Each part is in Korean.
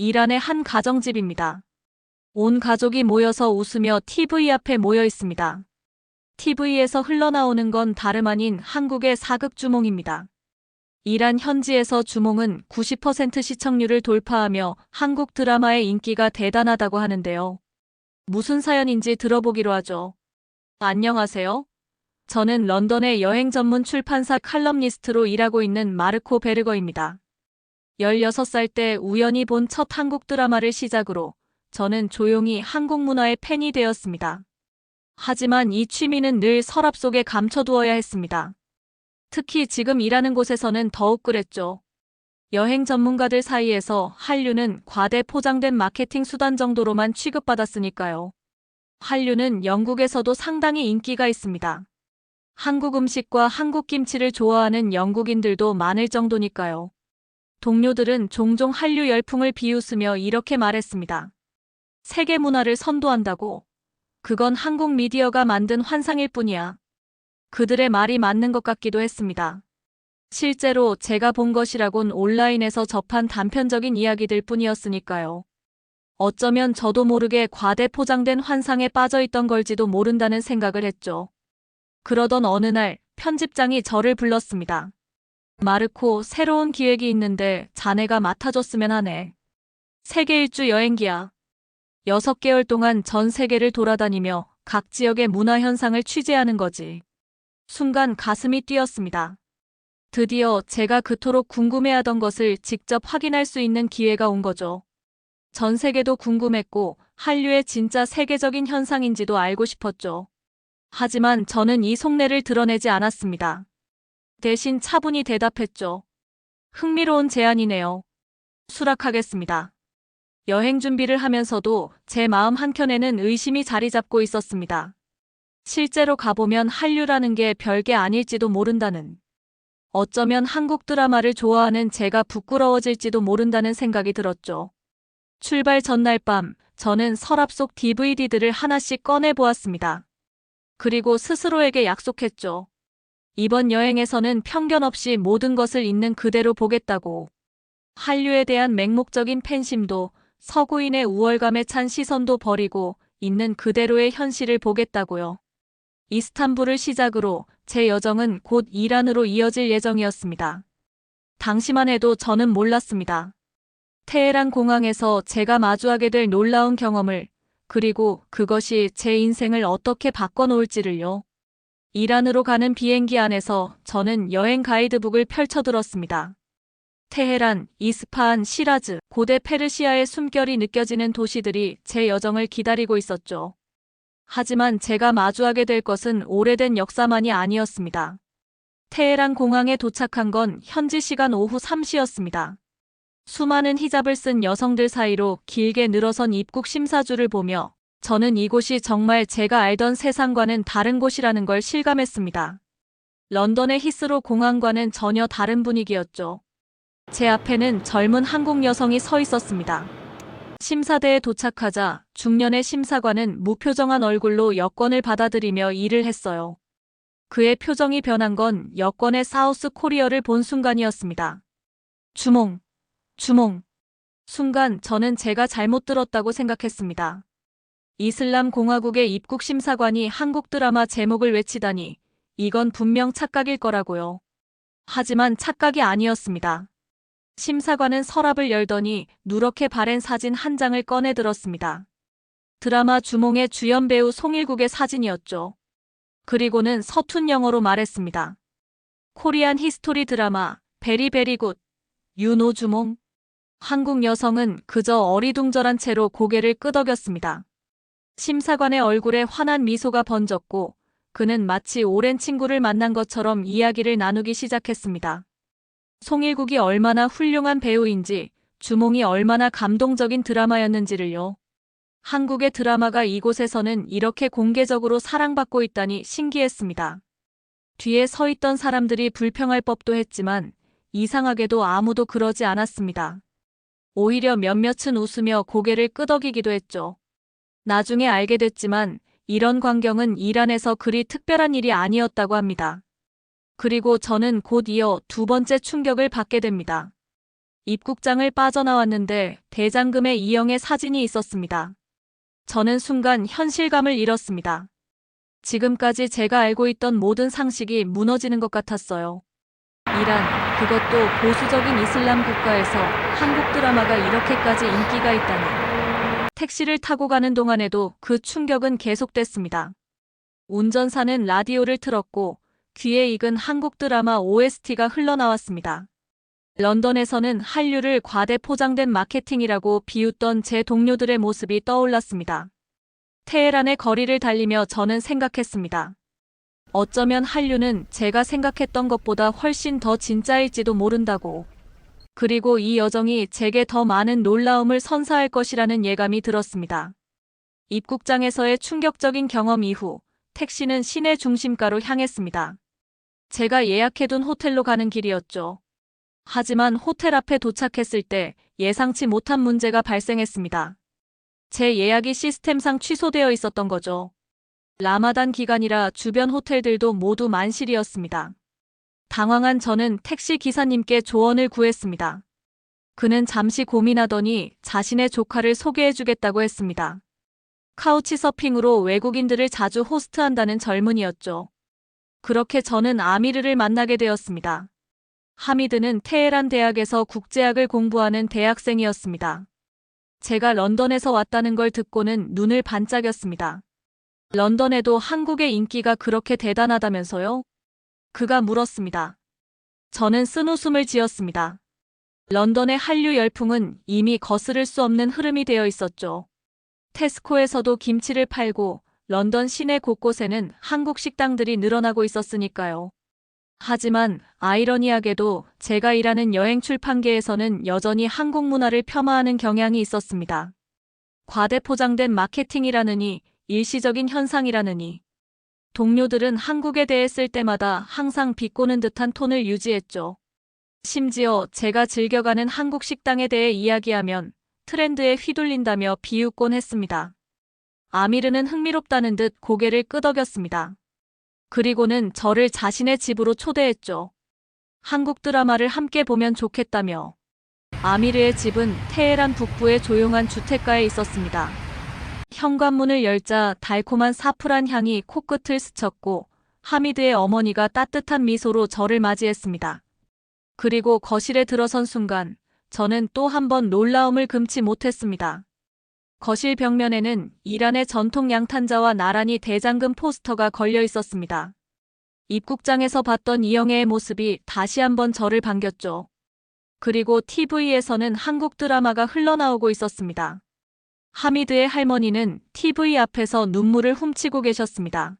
이란의 한 가정집입니다. 온 가족이 모여서 웃으며 TV 앞에 모여 있습니다. TV에서 흘러나오는 건 다름 아닌 한국의 사극 주몽입니다. 이란 현지에서 주몽은 90% 시청률을 돌파하며 한국 드라마의 인기가 대단하다고 하는데요. 무슨 사연인지 들어보기로 하죠. 안녕하세요. 저는 런던의 여행 전문 출판사 칼럼니스트로 일하고 있는 마르코 베르거입니다. 16살 때 우연히 본 첫 한국 드라마를 시작으로 저는 조용히 한국 문화의 팬이 되었습니다. 하지만 이 취미는 늘 서랍 속에 감춰두어야 했습니다. 특히 지금 일하는 곳에서는 더욱 그랬죠. 여행 전문가들 사이에서 한류는 과대 포장된 마케팅 수단 정도로만 취급받았으니까요. 한류는 영국에서도 상당히 인기가 있습니다. 한국 음식과 한국 김치를 좋아하는 영국인들도 많을 정도니까요. 동료들은 종종 한류 열풍을 비웃으며 이렇게 말했습니다. 세계 문화를 선도한다고? 그건 한국 미디어가 만든 환상일 뿐이야. 그들의 말이 맞는 것 같기도 했습니다. 실제로 제가 본 것이라곤 온라인에서 접한 단편적인 이야기들 뿐이었으니까요. 어쩌면 저도 모르게 과대 포장된 환상에 빠져 있던 걸지도 모른다는 생각을 했죠. 그러던 어느 날 편집장이 저를 불렀습니다. 마르코, 새로운 기획이 있는데 자네가 맡아줬으면 하네. 세계 일주 여행기야. 6개월 동안 전 세계를 돌아다니며 각 지역의 문화 현상을 취재하는 거지. 순간 가슴이 뛰었습니다. 드디어 제가 그토록 궁금해하던 것을 직접 확인할 수 있는 기회가 온 거죠. 전 세계도 궁금했고 한류의 진짜 세계적인 현상인지도 알고 싶었죠. 하지만 저는 이 속내를 드러내지 않았습니다. 대신 차분히 대답했죠. 흥미로운 제안이네요. 수락하겠습니다. 여행 준비를 하면서도 제 마음 한켠에는 의심이 자리 잡고 있었습니다. 실제로 가보면 한류라는 게 별게 아닐지도 모른다는. 어쩌면 한국 드라마를 좋아하는 제가 부끄러워질지도 모른다는 생각이 들었죠. 출발 전날 밤, 저는 서랍 속 DVD들을 하나씩 꺼내 보았습니다. 그리고 스스로에게 약속했죠. 이번 여행에서는 편견 없이 모든 것을 있는 그대로 보겠다고. 한류에 대한 맹목적인 팬심도 서구인의 우월감에 찬 시선도 버리고 있는 그대로의 현실을 보겠다고요. 이스탄불을 시작으로 제 여정은 곧 이란으로 이어질 예정이었습니다. 당시만 해도 저는 몰랐습니다. 테헤란 공항에서 제가 마주하게 될 놀라운 경험을, 그리고 그것이 제 인생을 어떻게 바꿔놓을지를요. 이란으로 가는 비행기 안에서 저는 여행 가이드북을 펼쳐들었습니다. 테헤란, 이스파한, 시라즈, 고대 페르시아의 숨결이 느껴지는 도시들이 제 여정을 기다리고 있었죠. 하지만 제가 마주하게 될 것은 오래된 역사만이 아니었습니다. 테헤란 공항에 도착한 건 현지 시간 오후 3시였습니다. 수많은 히잡을 쓴 여성들 사이로 길게 늘어선 입국 심사주를 보며 저는 이곳이 정말 제가 알던 세상과는 다른 곳이라는 걸 실감했습니다. 런던의 히스로 공항과는 전혀 다른 분위기였죠. 제 앞에는 젊은 한국 여성이 서 있었습니다. 심사대에 도착하자 중년의 심사관은 무표정한 얼굴로 여권을 받아들이며 일을 했어요. 그의 표정이 변한 건 여권의 사우스 코리어를 본 순간이었습니다. 주몽, 주몽. 순간 저는 제가 잘못 들었다고 생각했습니다. 이슬람 공화국의 입국 심사관이 한국 드라마 제목을 외치다니 이건 분명 착각일 거라고요. 하지만 착각이 아니었습니다. 심사관은 서랍을 열더니 누렇게 바랜 사진 한 장을 꺼내 들었습니다. 드라마 주몽의 주연 배우 송일국의 사진이었죠. 그리고는 서툰 영어로 말했습니다. 코리안 히스토리 드라마 베리베리 굿. 유노 주몽. 한국 여성은 그저 어리둥절한 채로 고개를 끄덕였습니다. 심사관의 얼굴에 환한 미소가 번졌고 그는 마치 오랜 친구를 만난 것처럼 이야기를 나누기 시작했습니다. 송일국이 얼마나 훌륭한 배우인지, 주몽이 얼마나 감동적인 드라마였는지를요. 한국의 드라마가 이곳에서는 이렇게 공개적으로 사랑받고 있다니 신기했습니다. 뒤에 서 있던 사람들이 불평할 법도 했지만 이상하게도 아무도 그러지 않았습니다. 오히려 몇몇은 웃으며 고개를 끄덕이기도 했죠. 나중에 알게 됐지만 이런 광경은 이란에서 그리 특별한 일이 아니었다고 합니다. 그리고 저는 곧 이어 두 번째 충격을 받게 됩니다. 입국장을 빠져나왔는데 대장금의 이영의 사진이 있었습니다. 저는 순간 현실감을 잃었습니다. 지금까지 제가 알고 있던 모든 상식이 무너지는 것 같았어요. 이란, 그것도 보수적인 이슬람 국가에서 한국 드라마가 이렇게까지 인기가 있다니. 택시를 타고 가는 동안에도 그 충격은 계속됐습니다. 운전사는 라디오를 틀었고 귀에 익은 한국 드라마 OST가 흘러나왔습니다. 런던에서는 한류를 과대 포장된 마케팅이라고 비웃던 제 동료들의 모습이 떠올랐습니다. 테헤란의 거리를 달리며 저는 생각했습니다. 어쩌면 한류는 제가 생각했던 것보다 훨씬 더 진짜일지도 모른다고. 그리고 이 여정이 제게 더 많은 놀라움을 선사할 것이라는 예감이 들었습니다. 입국장에서의 충격적인 경험 이후 택시는 시내 중심가로 향했습니다. 제가 예약해둔 호텔로 가는 길이었죠. 하지만 호텔 앞에 도착했을 때 예상치 못한 문제가 발생했습니다. 제 예약이 시스템상 취소되어 있었던 거죠. 라마단 기간이라 주변 호텔들도 모두 만실이었습니다. 당황한 저는 택시 기사님께 조언을 구했습니다. 그는 잠시 고민하더니 자신의 조카를 소개해주겠다고 했습니다. 카우치 서핑으로 외국인들을 자주 호스트한다는 젊은이였죠. 그렇게 저는 아미르를 만나게 되었습니다. 하미드는 테헤란 대학에서 국제학을 공부하는 대학생이었습니다. 제가 런던에서 왔다는 걸 듣고는 눈을 반짝였습니다. 런던에도 한국의 인기가 그렇게 대단하다면서요? 그가 물었습니다. 저는 쓴웃음을 지었습니다. 런던의 한류 열풍은 이미 거스를 수 없는 흐름이 되어 있었죠. 테스코에서도 김치를 팔고 런던 시내 곳곳에는 한국 식당들이 늘어나고 있었으니까요. 하지만 아이러니하게도 제가 일하는 여행 출판계에서는 여전히 한국 문화를 폄하하는 경향이 있었습니다. 과대 포장된 마케팅이라느니 일시적인 현상이라느니. 동료들은 한국에 대해 쓸 때마다 항상 비꼬는 듯한 톤을 유지했죠. 심지어 제가 즐겨가는 한국 식당에 대해 이야기하면 트렌드에 휘둘린다며 비웃곤 했습니다. 아미르는 흥미롭다는 듯 고개를 끄덕였습니다. 그리고는 저를 자신의 집으로 초대했죠. 한국 드라마를 함께 보면 좋겠다며. 아미르의 집은 테헤란 북부의 조용한 주택가에 있었습니다. 현관문을 열자 달콤한 사프란 향이 코끝을 스쳤고 하미드의 어머니가 따뜻한 미소로 저를 맞이했습니다. 그리고 거실에 들어선 순간 저는 또 한 번 놀라움을 금치 못했습니다. 거실 벽면에는 이란의 전통 양탄자와 나란히 대장금 포스터가 걸려 있었습니다. 입국장에서 봤던 이영애의 모습이 다시 한번 저를 반겼죠. 그리고 TV에서는 한국 드라마가 흘러나오고 있었습니다. 하미드의 할머니는 TV 앞에서 눈물을 훔치고 계셨습니다.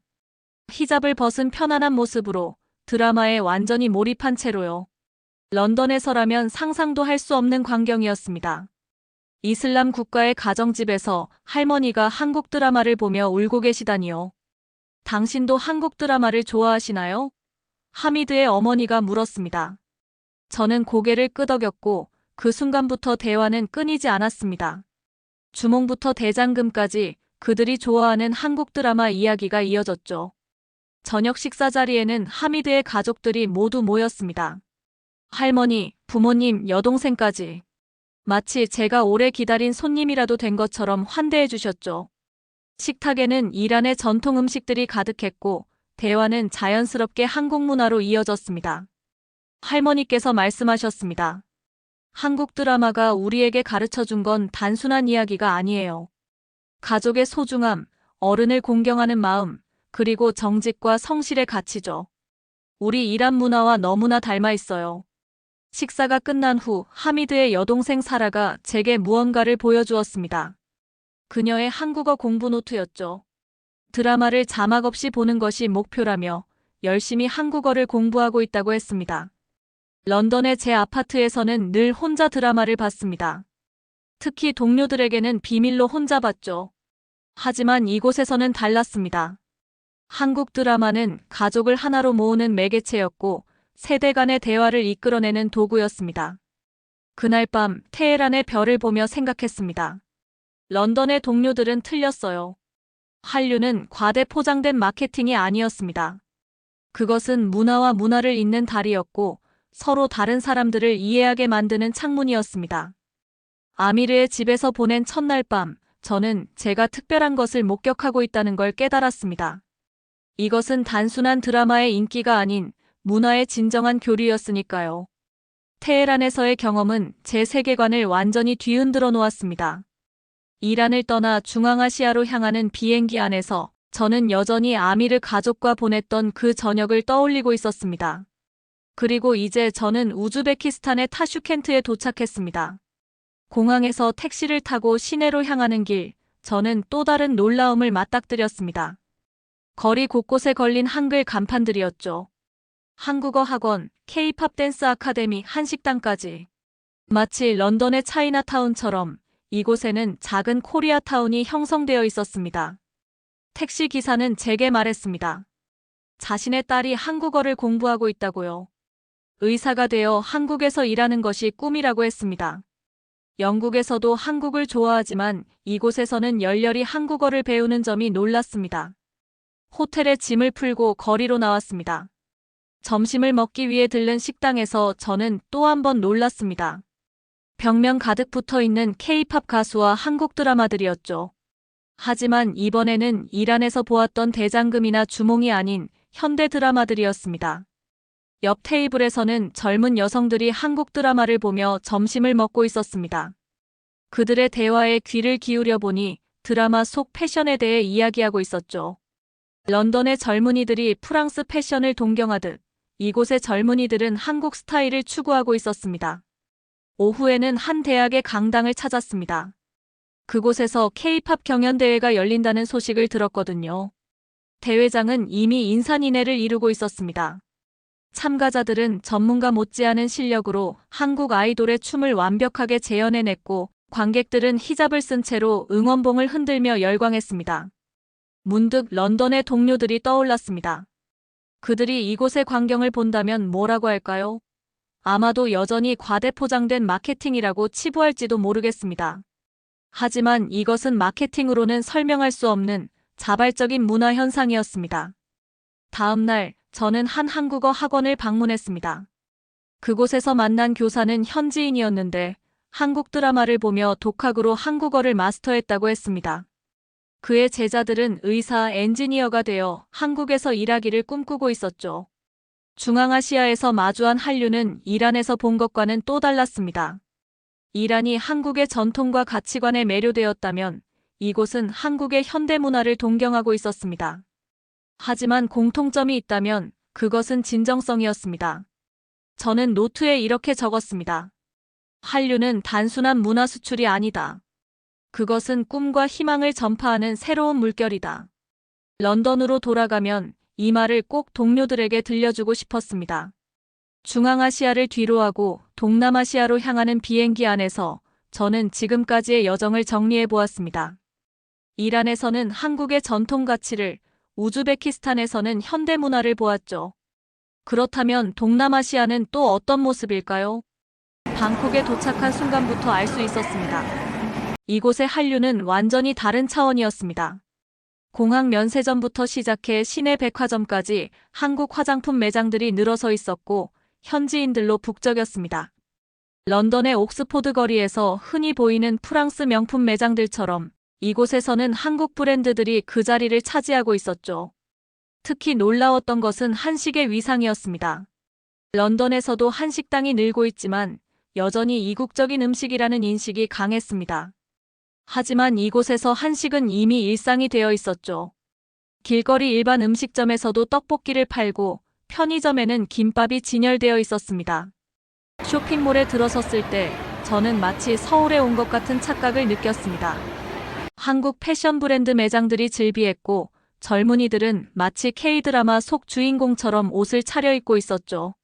히잡을 벗은 편안한 모습으로 드라마에 완전히 몰입한 채로요. 런던에서라면 상상도 할 수 없는 광경이었습니다. 이슬람 국가의 가정집에서 할머니가 한국 드라마를 보며 울고 계시다니요. 당신도 한국 드라마를 좋아하시나요? 하미드의 어머니가 물었습니다. 저는 고개를 끄덕였고 그 순간부터 대화는 끊이지 않았습니다. 주몽부터 대장금까지 그들이 좋아하는 한국 드라마 이야기가 이어졌죠. 저녁 식사 자리에는 하미드의 가족들이 모두 모였습니다. 할머니, 부모님, 여동생까지. 마치 제가 오래 기다린 손님이라도 된 것처럼 환대해 주셨죠. 식탁에는 이란의 전통 음식들이 가득했고 대화는 자연스럽게 한국 문화로 이어졌습니다. 할머니께서 말씀하셨습니다. 한국 드라마가 우리에게 가르쳐준 건 단순한 이야기가 아니에요. 가족의 소중함, 어른을 공경하는 마음, 그리고 정직과 성실의 가치죠. 우리 이란 문화와 너무나 닮아 있어요. 식사가 끝난 후 하미드의 여동생 사라가 제게 무언가를 보여주었습니다. 그녀의 한국어 공부 노트였죠. 드라마를 자막 없이 보는 것이 목표라며 열심히 한국어를 공부하고 있다고 했습니다. 런던의 제 아파트에서는 늘 혼자 드라마를 봤습니다. 특히 동료들에게는 비밀로 혼자 봤죠. 하지만 이곳에서는 달랐습니다. 한국 드라마는 가족을 하나로 모으는 매개체였고 세대 간의 대화를 이끌어내는 도구였습니다. 그날 밤 테헤란의 별을 보며 생각했습니다. 런던의 동료들은 틀렸어요. 한류는 과대 포장된 마케팅이 아니었습니다. 그것은 문화와 문화를 잇는 다리였고 서로 다른 사람들을 이해하게 만드는 창문이었습니다. 아미르의 집에서 보낸 첫날 밤, 저는 제가 특별한 것을 목격하고 있다는 걸 깨달았습니다. 이것은 단순한 드라마의 인기가 아닌 문화의 진정한 교류였으니까요. 테헤란에서의 경험은 제 세계관을 완전히 뒤흔들어 놓았습니다. 이란을 떠나 중앙아시아로 향하는 비행기 안에서 저는 여전히 아미르 가족과 보냈던 그 저녁을 떠올리고 있었습니다. 그리고 이제 저는 우즈베키스탄의 타슈켄트에 도착했습니다. 공항에서 택시를 타고 시내로 향하는 길, 저는 또 다른 놀라움을 맞닥뜨렸습니다. 거리 곳곳에 걸린 한글 간판들이었죠. 한국어 학원, K-팝 댄스 아카데미, 한식당까지. 마치 런던의 차이나타운처럼 이곳에는 작은 코리아타운이 형성되어 있었습니다. 택시 기사는 제게 말했습니다. 자신의 딸이 한국어를 공부하고 있다고요. 의사가 되어 한국에서 일하는 것이 꿈이라고 했습니다. 영국에서도 한국을 좋아하지만 이곳에서는 열렬히 한국어를 배우는 점이 놀랐습니다. 호텔에 짐을 풀고 거리로 나왔습니다. 점심을 먹기 위해 들른 식당에서 저는 또 한 번 놀랐습니다. 벽면 가득 붙어 있는 K-팝 가수와 한국 드라마들이었죠. 하지만 이번에는 이란에서 보았던 대장금이나 주몽이 아닌 현대 드라마들이었습니다. 옆 테이블에서는 젊은 여성들이 한국 드라마를 보며 점심을 먹고 있었습니다. 그들의 대화에 귀를 기울여 보니 드라마 속 패션에 대해 이야기하고 있었죠. 런던의 젊은이들이 프랑스 패션을 동경하듯 이곳의 젊은이들은 한국 스타일을 추구하고 있었습니다. 오후에는 한 대학의 강당을 찾았습니다. 그곳에서 K-팝 경연대회가 열린다는 소식을 들었거든요. 대회장은 이미 인산인해를 이루고 있었습니다. 참가자들은 전문가 못지않은 실력으로 한국 아이돌의 춤을 완벽하게 재현해냈고 관객들은 히잡을 쓴 채로 응원봉을 흔들며 열광했습니다. 문득 런던의 동료들이 떠올랐습니다. 그들이 이곳의 광경을 본다면 뭐라고 할까요? 아마도 여전히 과대포장된 마케팅이라고 치부할지도 모르겠습니다. 하지만 이것은 마케팅으로는 설명할 수 없는 자발적인 문화 현상이었습니다. 다음 날 저는 한 한국어 학원을 방문했습니다. 그곳에서 만난 교사는 현지인이었는데 한국 드라마를 보며 독학으로 한국어를 마스터했다고 했습니다. 그의 제자들은 의사, 엔지니어가 되어 한국에서 일하기를 꿈꾸고 있었죠. 중앙아시아에서 마주한 한류는 이란에서 본 것과는 또 달랐습니다. 이란이 한국의 전통과 가치관에 매료되었다면 이곳은 한국의 현대문화를 동경하고 있었습니다. 하지만 공통점이 있다면 그것은 진정성이었습니다. 저는 노트에 이렇게 적었습니다. 한류는 단순한 문화 수출이 아니다. 그것은 꿈과 희망을 전파하는 새로운 물결이다. 런던으로 돌아가면 이 말을 꼭 동료들에게 들려주고 싶었습니다. 중앙아시아를 뒤로하고 동남아시아로 향하는 비행기 안에서 저는 지금까지의 여정을 정리해 보았습니다. 이란에서는 한국의 전통 가치를, 우즈베키스탄에서는 현대문화를 보았죠. 그렇다면 동남아시아는 또 어떤 모습일까요? 방콕에 도착한 순간부터 알 수 있었습니다. 이곳의 한류는 완전히 다른 차원이었습니다. 공항 면세점부터 시작해 시내 백화점까지 한국 화장품 매장들이 늘어서 있었고 현지인들로 북적였습니다. 런던의 옥스포드 거리에서 흔히 보이는 프랑스 명품 매장들처럼 이곳에서는 한국 브랜드들이 그 자리를 차지하고 있었죠. 특히 놀라웠던 것은 한식의 위상이었습니다. 런던에서도 한식당이 늘고 있지만 여전히 이국적인 음식이라는 인식이 강했습니다. 하지만 이곳에서 한식은 이미 일상이 되어 있었죠. 길거리 일반 음식점에서도 떡볶이를 팔고 편의점에는 김밥이 진열되어 있었습니다. 쇼핑몰에 들어섰을 때 저는 마치 서울에 온 것 같은 착각을 느꼈습니다. 한국 패션 브랜드 매장들이 즐비했고 젊은이들은 마치 K-드라마 속 주인공처럼 옷을 차려입고 있었죠.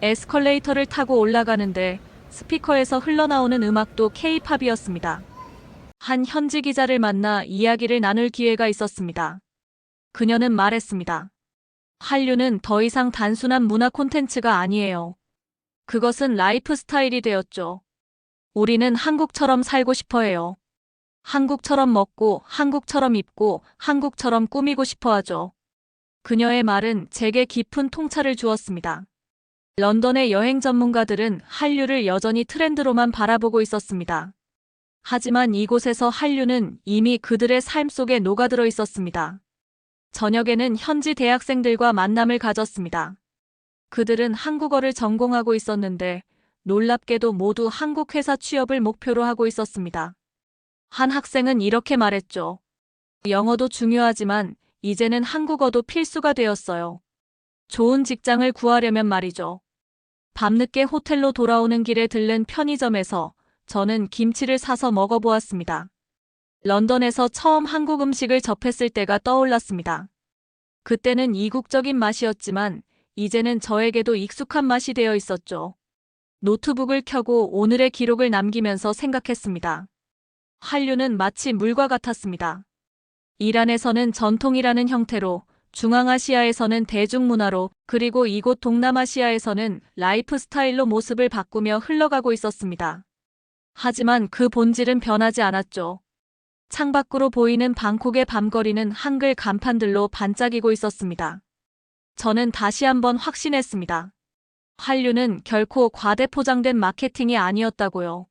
에스컬레이터를 타고 올라가는데 스피커에서 흘러나오는 음악도 K-팝이었습니다. 한 현지 기자를 만나 이야기를 나눌 기회가 있었습니다. 그녀는 말했습니다. 한류는 더 이상 단순한 문화 콘텐츠가 아니에요. 그것은 라이프 스타일이 되었죠. 우리는 한국처럼 살고 싶어 해요. 한국처럼 먹고, 한국처럼 입고, 한국처럼 꾸미고 싶어 하죠. 그녀의 말은 제게 깊은 통찰을 주었습니다. 런던의 여행 전문가들은 한류를 여전히 트렌드로만 바라보고 있었습니다. 하지만 이곳에서 한류는 이미 그들의 삶 속에 녹아들어 있었습니다. 저녁에는 현지 대학생들과 만남을 가졌습니다. 그들은 한국어를 전공하고 있었는데 놀랍게도 모두 한국 회사 취업을 목표로 하고 있었습니다. 한 학생은 이렇게 말했죠. 영어도 중요하지만 이제는 한국어도 필수가 되었어요. 좋은 직장을 구하려면 말이죠. 밤늦게 호텔로 돌아오는 길에 들른 편의점에서 저는 김치를 사서 먹어보았습니다. 런던에서 처음 한국 음식을 접했을 때가 떠올랐습니다. 그때는 이국적인 맛이었지만 이제는 저에게도 익숙한 맛이 되어 있었죠. 노트북을 켜고 오늘의 기록을 남기면서 생각했습니다. 한류는 마치 물과 같았습니다. 이란에서는 전통이라는 형태로, 중앙아시아에서는 대중문화로, 그리고 이곳 동남아시아에서는 라이프 스타일로 모습을 바꾸며 흘러가고 있었습니다. 하지만 그 본질은 변하지 않았죠. 창밖으로 보이는 방콕의 밤거리는 한글 간판들로 반짝이고 있었습니다. 저는 다시 한번 확신했습니다. 한류는 결코 과대포장된 마케팅이 아니었다고요.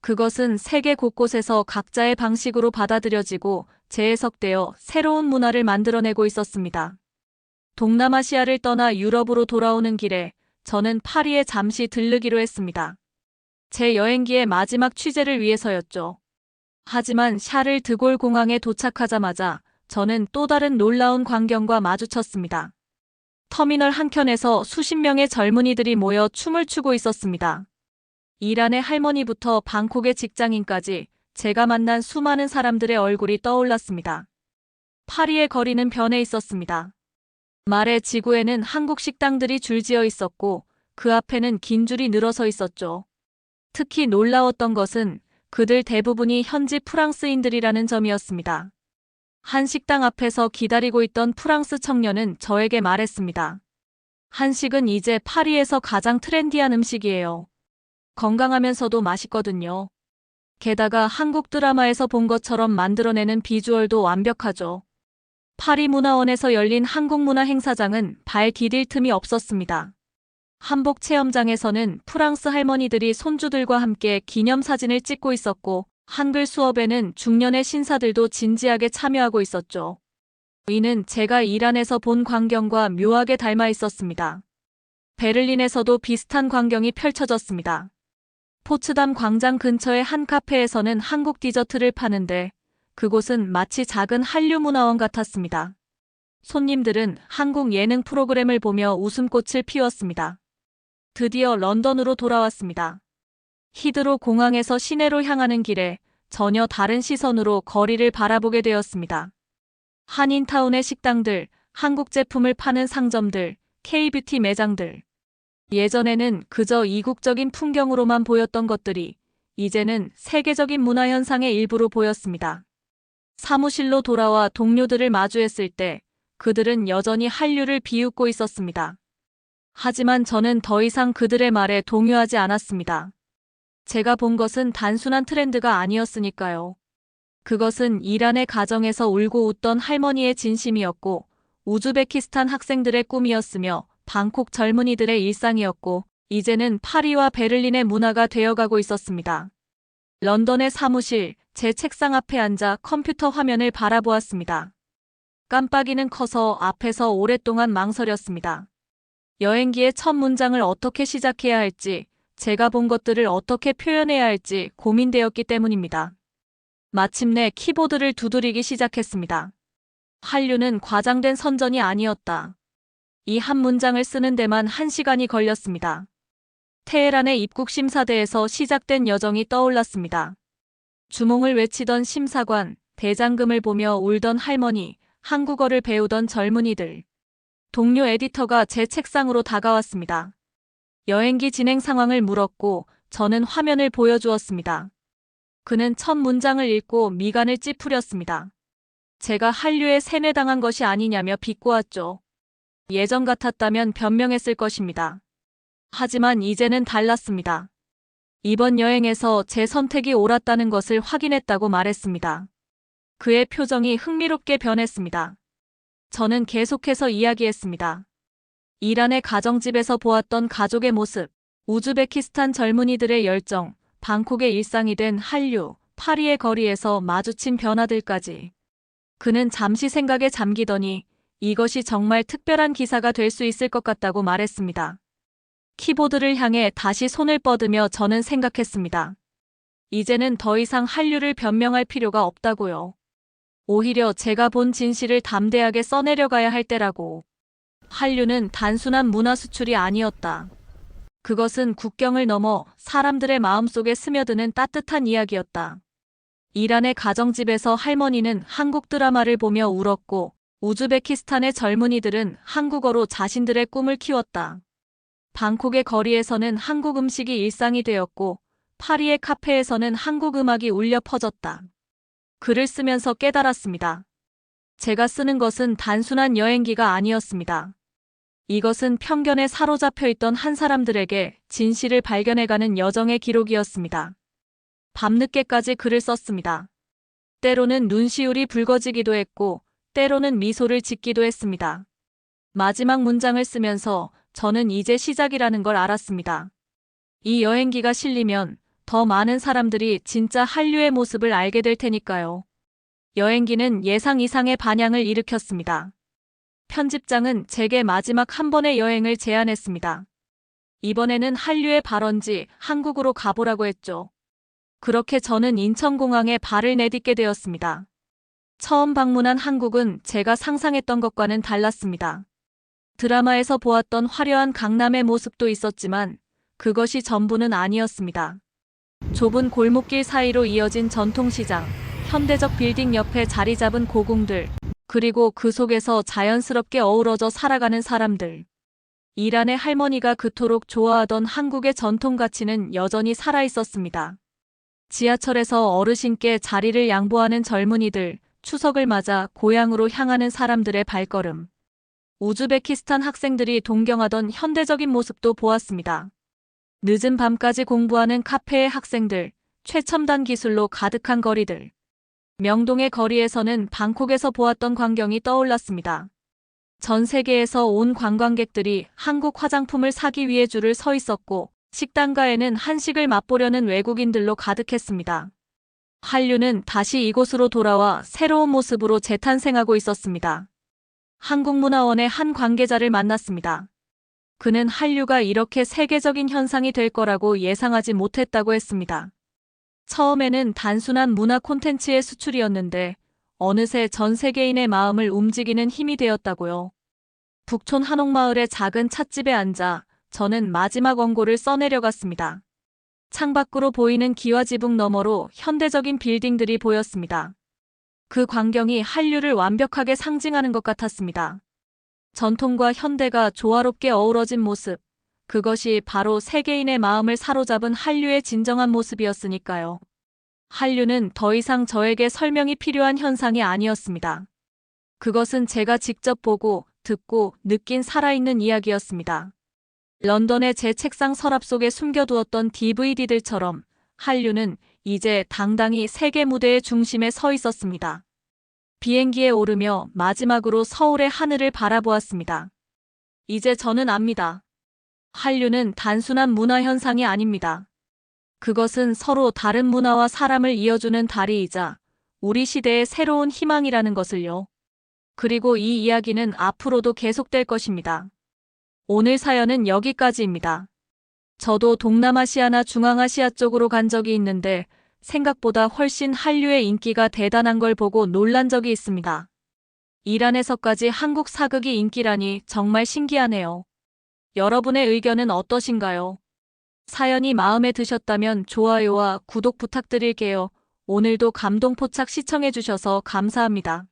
그것은 세계 곳곳에서 각자의 방식으로 받아들여지고 재해석되어 새로운 문화를 만들어내고 있었습니다. 동남아시아를 떠나 유럽으로 돌아오는 길에 저는 파리에 잠시 들르기로 했습니다. 제 여행기의 마지막 취재를 위해서였죠. 하지만 샤를 드골 공항에 도착하자마자 저는 또 다른 놀라운 광경과 마주쳤습니다. 터미널 한켠에서 수십 명의 젊은이들이 모여 춤을 추고 있었습니다. 이란의 할머니부터 방콕의 직장인까지 제가 만난 수많은 사람들의 얼굴이 떠올랐습니다. 파리의 거리는 변해 있었습니다. 말의 지구에는 한국 식당들이 줄지어 있었고 그 앞에는 긴 줄이 늘어서 있었죠. 특히 놀라웠던 것은 그들 대부분이 현지 프랑스인들이라는 점이었습니다. 한 식당 앞에서 기다리고 있던 프랑스 청년은 저에게 말했습니다. 한식은 이제 파리에서 가장 트렌디한 음식이에요. 건강하면서도 맛있거든요. 게다가 한국 드라마에서 본 것처럼 만들어내는 비주얼도 완벽하죠. 파리 문화원에서 열린 한국 문화 행사장은 발 디딜 틈이 없었습니다. 한복 체험장에서는 프랑스 할머니들이 손주들과 함께 기념사진을 찍고 있었고 한글 수업에는 중년의 신사들도 진지하게 참여하고 있었죠. 이는 제가 이란에서 본 광경과 묘하게 닮아 있었습니다. 베를린에서도 비슷한 광경이 펼쳐졌습니다. 포츠담 광장 근처의 한 카페에서는 한국 디저트를 파는데 그곳은 마치 작은 한류 문화원 같았습니다. 손님들은 한국 예능 프로그램을 보며 웃음꽃을 피웠습니다. 드디어 런던으로 돌아왔습니다. 히드로 공항에서 시내로 향하는 길에 전혀 다른 시선으로 거리를 바라보게 되었습니다. 한인타운의 식당들, 한국 제품을 파는 상점들, K-뷰티 매장들. 예전에는 그저 이국적인 풍경으로만 보였던 것들이 이제는 세계적인 문화 현상의 일부로 보였습니다. 사무실로 돌아와 동료들을 마주했을 때 그들은 여전히 한류를 비웃고 있었습니다. 하지만 저는 더 이상 그들의 말에 동요하지 않았습니다. 제가 본 것은 단순한 트렌드가 아니었으니까요. 그것은 이란의 가정에서 울고 웃던 할머니의 진심이었고 우즈베키스탄 학생들의 꿈이었으며 방콕 젊은이들의 일상이었고 이제는 파리와 베를린의 문화가 되어가고 있었습니다. 런던의 사무실, 제 책상 앞에 앉아 컴퓨터 화면을 바라보았습니다. 깜빡이는 커서 앞에서 오랫동안 망설였습니다. 여행기의 첫 문장을 어떻게 시작해야 할지, 제가 본 것들을 어떻게 표현해야 할지 고민되었기 때문입니다. 마침내 키보드를 두드리기 시작했습니다. 한류는 과장된 선전이 아니었다. 이 한 문장을 쓰는 데만 1시간이 걸렸습니다. 테헤란의 입국 심사대에서 시작된 여정이 떠올랐습니다. 주몽을 외치던 심사관, 대장금을 보며 울던 할머니, 한국어를 배우던 젊은이들. 동료 에디터가 제 책상으로 다가왔습니다. 여행기 진행 상황을 물었고 저는 화면을 보여주었습니다. 그는 첫 문장을 읽고 미간을 찌푸렸습니다. 제가 한류에 세뇌당한 것이 아니냐며 비꼬았죠. 예전 같았다면 변명했을 것입니다. 하지만 이제는 달랐습니다. 이번 여행에서 제 선택이 옳았다는 것을 확인했다고 말했습니다. 그의 표정이 흥미롭게 변했습니다. 저는 계속해서 이야기했습니다. 이란의 가정집에서 보았던 가족의 모습, 우즈베키스탄 젊은이들의 열정, 방콕의 일상이 된 한류, 파리의 거리에서 마주친 변화들까지. 그는 잠시 생각에 잠기더니 이것이 정말 특별한 기사가 될 수 있을 것 같다고 말했습니다. 키보드를 향해 다시 손을 뻗으며 저는 생각했습니다. 이제는 더 이상 한류를 변명할 필요가 없다고요. 오히려 제가 본 진실을 담대하게 써내려가야 할 때라고. 한류는 단순한 문화 수출이 아니었다. 그것은 국경을 넘어 사람들의 마음속에 스며드는 따뜻한 이야기였다. 이란의 가정집에서 할머니는 한국 드라마를 보며 울었고, 우즈베키스탄의 젊은이들은 한국어로 자신들의 꿈을 키웠다. 방콕의 거리에서는 한국 음식이 일상이 되었고, 파리의 카페에서는 한국 음악이 울려 퍼졌다. 글을 쓰면서 깨달았습니다. 제가 쓰는 것은 단순한 여행기가 아니었습니다. 이것은 편견에 사로잡혀 있던 한 사람들에게 진실을 발견해가는 여정의 기록이었습니다. 밤늦게까지 글을 썼습니다. 때로는 눈시울이 붉어지기도 했고, 때로는 미소를 짓기도 했습니다. 마지막 문장을 쓰면서 저는 이제 시작이라는 걸 알았습니다. 이 여행기가 실리면 더 많은 사람들이 진짜 한류의 모습을 알게 될 테니까요. 여행기는 예상 이상의 반향을 일으켰습니다. 편집장은 제게 마지막 한 번의 여행을 제안했습니다. 이번에는 한류의 발원지 한국으로 가보라고 했죠. 그렇게 저는 인천공항에 발을 내딛게 되었습니다. 처음 방문한 한국은 제가 상상했던 것과는 달랐습니다. 드라마에서 보았던 화려한 강남의 모습도 있었지만 그것이 전부는 아니었습니다. 좁은 골목길 사이로 이어진 전통시장, 현대적 빌딩 옆에 자리 잡은 고궁들, 그리고 그 속에서 자연스럽게 어우러져 살아가는 사람들. 이란의 할머니가 그토록 좋아하던 한국의 전통 가치는 여전히 살아있었습니다. 지하철에서 어르신께 자리를 양보하는 젊은이들, 추석을 맞아 고향으로 향하는 사람들의 발걸음. 우즈베키스탄 학생들이 동경하던 현대적인 모습도 보았습니다. 늦은 밤까지 공부하는 카페의 학생들, 최첨단 기술로 가득한 거리들. 명동의 거리에서는 방콕에서 보았던 광경이 떠올랐습니다. 전 세계에서 온 관광객들이 한국 화장품을 사기 위해 줄을 서 있었고, 식당가에는 한식을 맛보려는 외국인들로 가득했습니다. 한류는 다시 이곳으로 돌아와 새로운 모습으로 재탄생하고 있었습니다. 한국문화원의 한 관계자를 만났습니다. 그는 한류가 이렇게 세계적인 현상이 될 거라고 예상하지 못했다고 했습니다. 처음에는 단순한 문화 콘텐츠의 수출이었는데 어느새 전 세계인의 마음을 움직이는 힘이 되었다고요. 북촌 한옥마을의 작은 찻집에 앉아 저는 마지막 원고를 써내려갔습니다. 창밖으로 보이는 기와지붕 너머로 현대적인 빌딩들이 보였습니다. 그 광경이 한류를 완벽하게 상징하는 것 같았습니다. 전통과 현대가 조화롭게 어우러진 모습, 그것이 바로 세계인의 마음을 사로잡은 한류의 진정한 모습이었으니까요. 한류는 더 이상 저에게 설명이 필요한 현상이 아니었습니다. 그것은 제가 직접 보고, 듣고, 느낀 살아있는 이야기였습니다. 런던의 제 책상 서랍 속에 숨겨두었던 DVD들처럼 한류는 이제 당당히 세계 무대의 중심에 서 있었습니다. 비행기에 오르며 마지막으로 서울의 하늘을 바라보았습니다. 이제 저는 압니다. 한류는 단순한 문화 현상이 아닙니다. 그것은 서로 다른 문화와 사람을 이어주는 다리이자 우리 시대의 새로운 희망이라는 것을요. 그리고 이 이야기는 앞으로도 계속될 것입니다. 오늘 사연은 여기까지입니다. 저도 동남아시아나 중앙아시아 쪽으로 간 적이 있는데 생각보다 훨씬 한류의 인기가 대단한 걸 보고 놀란 적이 있습니다. 이란에서까지 한국 사극이 인기라니 정말 신기하네요. 여러분의 의견은 어떠신가요? 사연이 마음에 드셨다면 좋아요와 구독 부탁드릴게요. 오늘도 감동포착 시청해주셔서 감사합니다.